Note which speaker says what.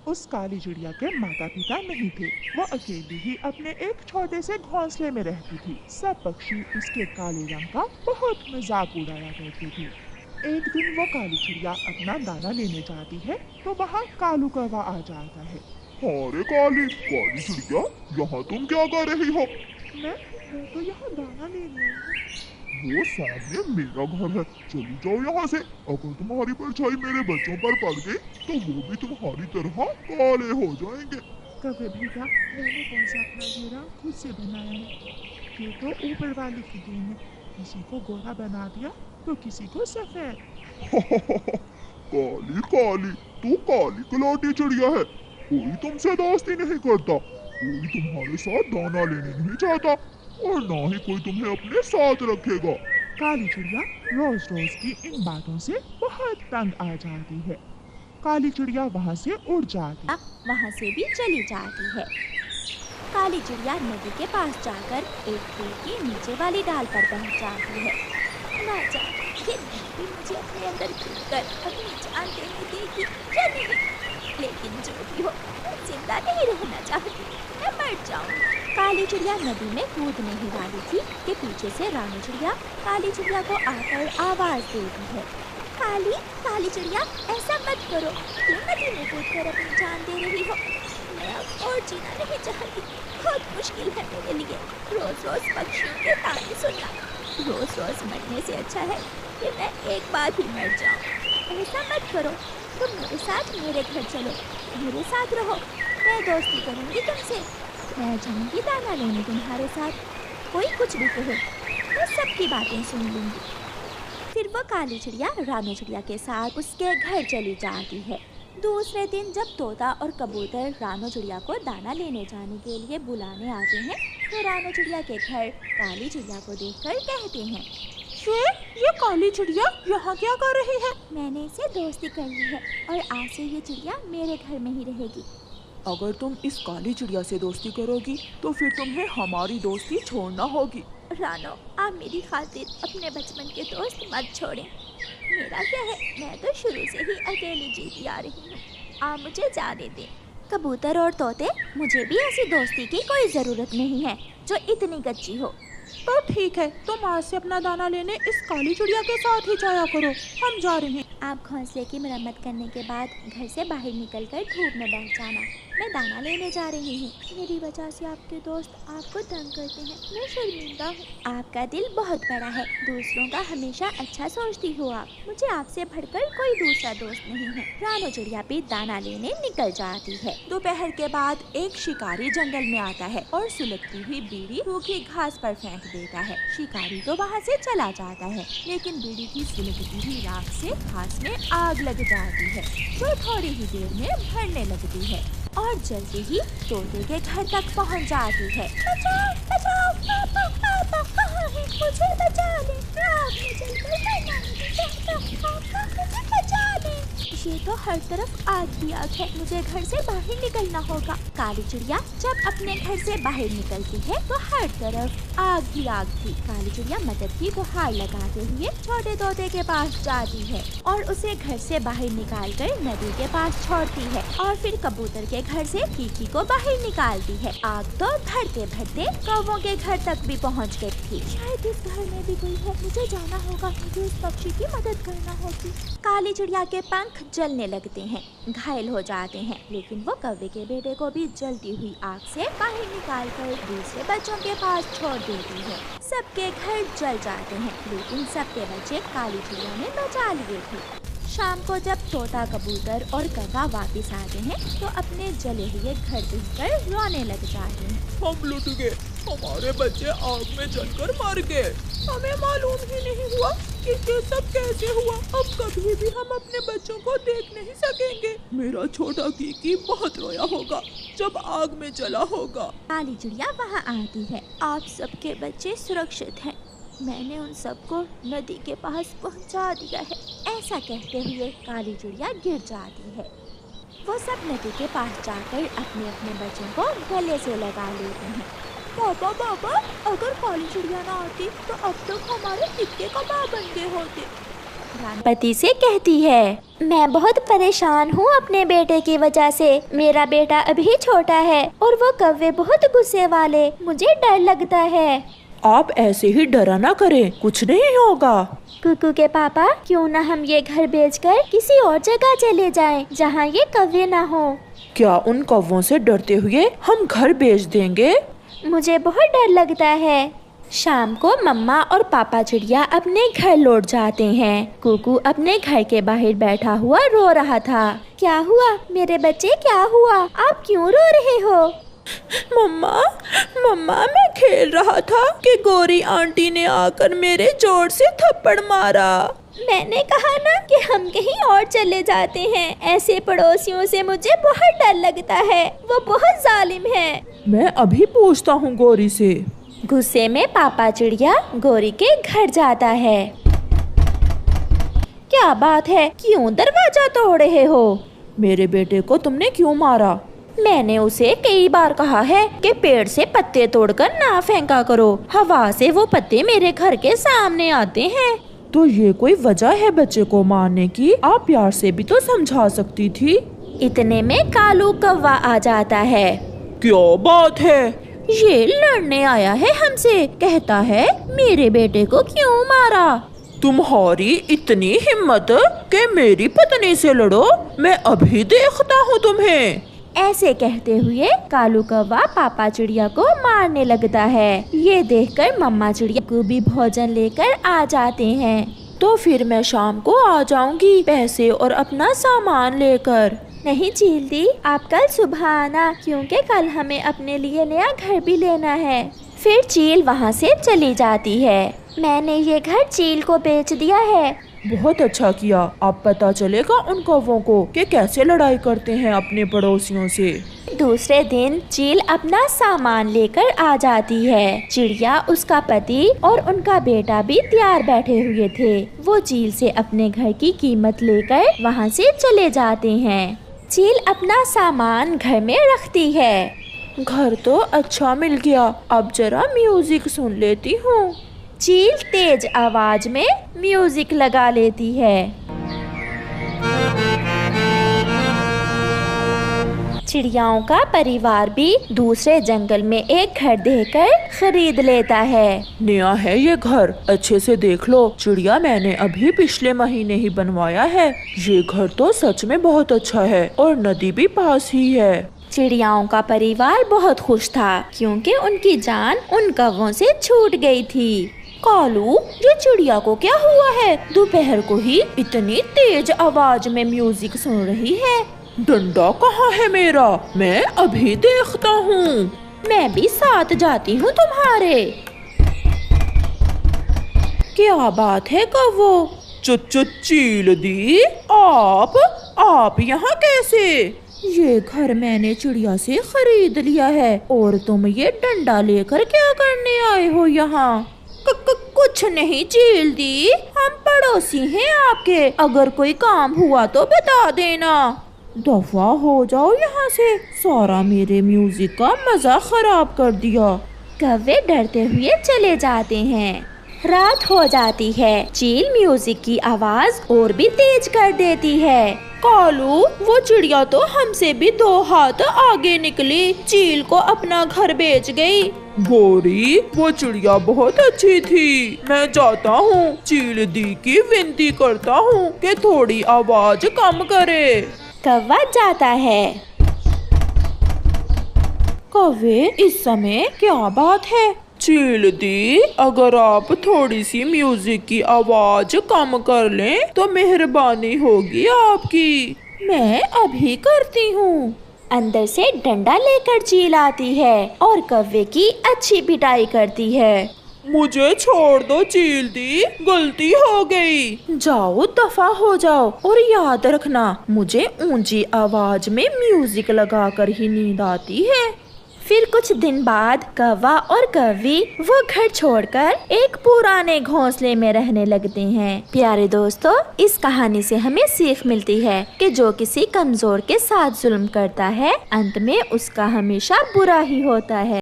Speaker 1: उस काली चिड़िया के माता पिता नहीं थे। वो अकेली ही अपने एक छोटे से घोंसले में रहती थी। सब पक्षी उसके काले रंग का बहुत मजाक उड़ाया करते थे। एक दिन वो काली चिड़िया अपना दाना लेने जाती है तो वहाँ कालू कौवा आ जाता है।
Speaker 2: अरे काली काली चिड़िया, यहाँ तुम क्या कर रही हो?
Speaker 1: मैं तो यहाँ दाना लेने आई हूँ।
Speaker 2: वो सामने मेरा घर है, चली जाओ यहाँ से। अगर तुम्हारी परछाई मेरे बच्चों पर पड़ गई तो वो भी तुम्हारी तरह काले हो जाएंगे।
Speaker 1: कौवे भैया, मैंने कौन सा अपना घेरा खुद से बनाया है? ये तो ऊपर वाले की देन है। किसी को गोरा बना दिया तो किसी को सफेद।
Speaker 2: काली काली, तू काली कलौटी चिड़िया है। कोई तुमसे दोस्ती नहीं करता, कोई तुम्हारे साथ दाना लेने नहीं चाहता, और ना ही कोई तुम्हें अपने साथ रखेगा।
Speaker 1: काली चिड़िया रोज रोज की इन बातों से बहुत तंग आ जाती है। काली चिड़िया वहाँ से उड़ जाती।
Speaker 3: वहाँ से भी चली जाती है। काली चिड़िया नदी के पास जाकर एक पेड़ के नीचे वाली डाल पर बैठ जाती है। ना जाने ये नदी मुझे अपने अंदर घुसकर अपनी जान देने देगी या नहीं, लेकिन जो भी हो मैं जिंदा नहीं रहना चाहती, मैं मर जाऊंगी। काली चिड़िया नदी में कूदने ही वाली थी कि पीछे से रानी चिड़िया काली चिड़िया को आकर आवाज देती है। काली काली चिड़िया, ऐसा मत करो, क्यों नदी में कूदकर अपनी जान दे रही हो? मैं अब और जीना नहीं चाहती, बहुत मुश्किल है मेरे लिए रोज रोज पक्षियों के ताने सुनना। रोज रोज मरने से अच्छा है कि मैं एक बार ही मर जाऊं। ऐसा मत करो, तुम मेरे साथ मेरे घर चलो, मेरे साथ रहो, मैं दोस्ती करूंगी तुमसे, मैं जाऊंगी दाना लेने तुम्हारे साथ। कोई कुछ भी कहे, मैं सबकी बातें सुन लूंगी। फिर वो काली चिड़िया रानी चिड़िया के साथ उसके घर चली जाती है। दूसरे दिन जब तोता और कबूतर रानो चिड़िया को दाना लेने जाने के लिए बुलाने आते हैं तो रानो चिड़िया के घर काली चिड़िया को देखकर कहते हैं,
Speaker 1: ये काली चिड़िया यहाँ क्या कर रही है?
Speaker 3: मैंने इसे दोस्ती कर ली है और आज से ये चिड़िया मेरे घर में ही रहेगी।
Speaker 4: अगर तुम इस काली चिड़िया से दोस्ती करोगी तो फिर तुम्हें हमारी दोस्ती छोड़ना होगी।
Speaker 3: रानो, आप मेरी खातिर अपने बचपन के दोस्त मत छोड़ें। मेरा क्या है, मैं तो शुरू से ही अकेली जीती आ रही हूँ, आप मुझे जाने दें। कबूतर और तोते, मुझे भी ऐसी दोस्ती की कोई ज़रूरत नहीं है जो इतनी कच्ची हो।
Speaker 1: तो ठीक है, तुम आज से अपना दाना लेने इस काली चिड़िया के साथ ही जाया करो, हम जा रहे हैं।
Speaker 3: आप घोंसले की मरम्मत करने के बाद घर से बाहर निकलकर धूप में बैठ जाना, मैं दाना लेने जा रही हूँ। मेरी वजह से आपके दोस्त आपको तंग करते हैं, मैं शर्मिंदा हूँ। आपका दिल बहुत बड़ा है, दूसरों का हमेशा अच्छा सोचती हो आप, मुझे आपसे बढ़कर कोई दूसरा दोस्त नहीं है। रानो चिड़िया भी दाना लेने निकल जाती है।
Speaker 4: दोपहर के बाद एक शिकारी जंगल में आता है और सुलगती हुई बीड़ी सूखी घास पर फेंक देता है। शिकारी तो वहाँ से चला जाता है, लेकिन बीड़ी की सुलगती हुई राख से घास में आग लग जाती है जो थोड़ी ही देर में भरने लगती है और जल्दी ही तोते के घर तक पहुँच जाती है।
Speaker 3: बचाओ बचाओ, पापा पापा कहाँ है, मुझे बचा ले, आग में जलकर मरना नहीं चाहता, पापा मुझे बचा ले। ये तो हर तरफ आग ही आग है, मुझे घर से बाहर निकलना होगा। काली चिड़िया जब अपने घर से बाहर निकलती है तो हर तरफ आग ही आग थी। काली चिड़िया मदद की गुहार लगाते हुए छोटे तोते के पास जाती है और उसे घर से बाहर निकालकर नदी के पास छोड़ती है और फिर कबूतर के घर से कीकी को बाहर निकालती है। आग तो भरते भरते कौवों के घर तक भी पहुंच गई थी। शायद इस घर में भी कोई है, मुझे जाना होगा, मुझे इस पक्षी की मदद करना होगी। काली चिड़िया के पंख जलने लगते हैं, घायल हो जाते हैं, लेकिन वो कौवे के बेटे को भी जलती हुई आग से बाहर निकालकर दूसरे बच्चों के पास छोड़ देती है। सबके घर जल जाते हैं, लेकिन सबके बच्चे काली चिड़िया ने बचा लिए थे। शाम को जब तोता कबूतर और कौवा वापस आते हैं तो अपने जले हुए घर देखकर रोने लग जाते हैं।
Speaker 4: हम लुट गए, हमारे बच्चे आग में जलकर मर गए, हमें मालूम ही नहीं हुआ कि ये सब कैसे हुआ। अब कभी भी हम अपने बच्चों को देख नहीं सकेंगे। मेरा छोटा कीकी बहुत रोया होगा जब आग में जला होगा।
Speaker 3: काली चिड़िया वहाँ आती है, आप सबके बच्चे सुरक्षित हैं, मैंने उन सबको नदी के पास पहुँचा दिया है। ऐसा कहते हुए काली चिड़िया गिर जाती है। वो सब नदी के पास जाकर अपने अपने बच्चों को गले से लगा लेते हैं।
Speaker 4: पापा अगर काली चिड़िया ना आती तो अब तक हमारे कितने कबाब बन गए होते।
Speaker 3: रानी पति से कहती है, मैं बहुत परेशान हूँ अपने बेटे की वजह से। मेरा बेटा अभी छोटा है और वो कौवे बहुत गुस्से वाले, मुझे डर लगता है।
Speaker 4: आप ऐसे ही डरा ना करें, कुछ नहीं होगा।
Speaker 3: कुकू के पापा, क्यों ना हम ये घर बेचकर किसी और जगह चले जाएं, जहाँ ये कौवे ना हो।
Speaker 4: क्या उन कौवों से डरते हुए हम घर बेच देंगे?
Speaker 3: मुझे बहुत डर लगता है। शाम को मम्मा और पापा चिड़िया अपने घर लौट जाते हैं। कुकू अपने घर के बाहर बैठा हुआ रो रहा था। क्या हुआ मेरे बच्चे, क्या हुआ? आप क्यों रो रहे हो?
Speaker 4: मम्मा मैं खेल रहा था कि गौरी आंटी ने आकर मेरे जोर से थप्पड़ मारा।
Speaker 3: मैंने कहा ना कि हम कहीं और चले जाते हैं। ऐसे पड़ोसियों से मुझे बहुत डर लगता है, वो बहुत जालिम है।
Speaker 4: मैं अभी पूछता हूँ गौरी से।
Speaker 3: गुस्से में पापा चिड़िया गौरी के घर जाता है। क्या बात है, क्यों दरवाजा तोड़ रहे हो?
Speaker 4: मेरे बेटे को तुमने क्यों मारा?
Speaker 3: मैंने उसे कई बार कहा है कि पेड़ से पत्ते तोड़कर ना फेंका करो, हवा से वो पत्ते मेरे घर के सामने आते हैं।
Speaker 4: तो ये कोई वजह है बच्चे को मारने की? आप प्यार से भी तो समझा सकती थी।
Speaker 3: इतने में कालू कौवा आ जाता है।
Speaker 4: क्या बात है?
Speaker 3: ये लड़ने आया है हमसे, कहता है मेरे बेटे को क्यों मारा।
Speaker 4: तुम्हारी इतनी हिम्मत कि मेरी पत्नी से लड़ो? मैं अभी देखता हूँ तुम्हें।
Speaker 3: ऐसे कहते हुए कालू कौवा पापा चिड़िया को मारने लगता है। ये देखकर मम्मा चिड़िया को भी भोजन लेकर आ जाते हैं।
Speaker 4: तो फिर मैं शाम को आ जाऊंगी पैसे और अपना सामान लेकर।
Speaker 3: नहीं चील दी, आप कल सुबह आना, क्योंकि कल हमें अपने लिए नया घर भी लेना है। फिर चील वहाँ से चली जाती है। मैंने ये घर चील को बेच दिया है।
Speaker 4: बहुत अच्छा किया। अब पता चलेगा उन कौवों को कि कैसे लड़ाई करते हैं अपने पड़ोसियों से।
Speaker 3: दूसरे दिन चील अपना सामान लेकर आ जाती है। चिड़िया, उसका पति और उनका बेटा भी तैयार बैठे हुए थे। वो चील से अपने घर की कीमत लेकर वहाँ से चले जाते हैं। चील अपना सामान घर में रखती है।
Speaker 4: घर तो अच्छा मिल गया, अब जरा म्यूजिक सुन लेती हूँ।
Speaker 3: चील तेज आवाज में म्यूजिक लगा लेती है। चिड़ियाओं का परिवार भी दूसरे जंगल में एक घर देखकर खरीद लेता है।
Speaker 4: नया है ये घर, अच्छे से देख लो। चिड़िया, मैंने अभी पिछले महीने ही बनवाया है। ये घर तो सच में बहुत अच्छा है और नदी भी पास ही है।
Speaker 3: चिड़ियाओं का परिवार बहुत खुश था क्योंकि उनकी जान उन कौवों से छूट गई थी। कालू, ये चिड़िया को क्या हुआ है? दोपहर को ही इतनी तेज आवाज में म्यूजिक सुन रही है।
Speaker 4: डंडा कहाँ है मेरा? मैं अभी देखता हूँ।
Speaker 3: मैं भी साथ जाती हूँ तुम्हारे।
Speaker 4: क्या बात है कौवो? चील दी, आप यहाँ कैसे? ये घर मैंने चिड़िया से खरीद लिया है और तुम ये डंडा लेकर क्या करने आए हो यहाँ?
Speaker 3: कुछ नहीं चील दी, हम पड़ोसी हैं आपके। अगर कोई काम हुआ तो बता देना।
Speaker 4: दफा हो जाओ यहाँ से, सारा मेरे म्यूजिक का मजा खराब कर दिया।
Speaker 3: कौवे डरते हुए चले जाते हैं। रात हो जाती है। चील म्यूजिक की आवाज और भी तेज कर देती है।
Speaker 4: कालू, वो चिड़िया तो हमसे भी 2 हाथ आगे निकली, चील को अपना घर बेच गई। गौरी, वो चिड़िया बहुत अच्छी थी। मैं जाता हूँ, चील दी की विनती करता हूँ कि थोड़ी आवाज कम करे।
Speaker 3: कौवा जाता है।
Speaker 4: कौवे, इस समय क्या बात है? चील दी, अगर आप थोड़ी सी म्यूजिक की आवाज कम कर लें तो मेहरबानी होगी आपकी।
Speaker 3: मैं अभी करती हूँ। अंदर से डंडा लेकर चील आती है और कौवे की अच्छी पिटाई करती है।
Speaker 4: मुझे छोड़ दो चील दी, गलती हो गई। जाओ, दफा हो जाओ और याद रखना, मुझे ऊंची आवाज में म्यूजिक लगाकर ही नींद आती है।
Speaker 3: फिर कुछ दिन बाद कौवा और कौवी वो घर छोड़कर एक पुराने घोंसले में रहने लगते हैं। प्यारे दोस्तों, इस कहानी से हमें सीख मिलती है कि जो किसी कमजोर के साथ जुल्म करता है, अंत में उसका हमेशा बुरा ही होता है।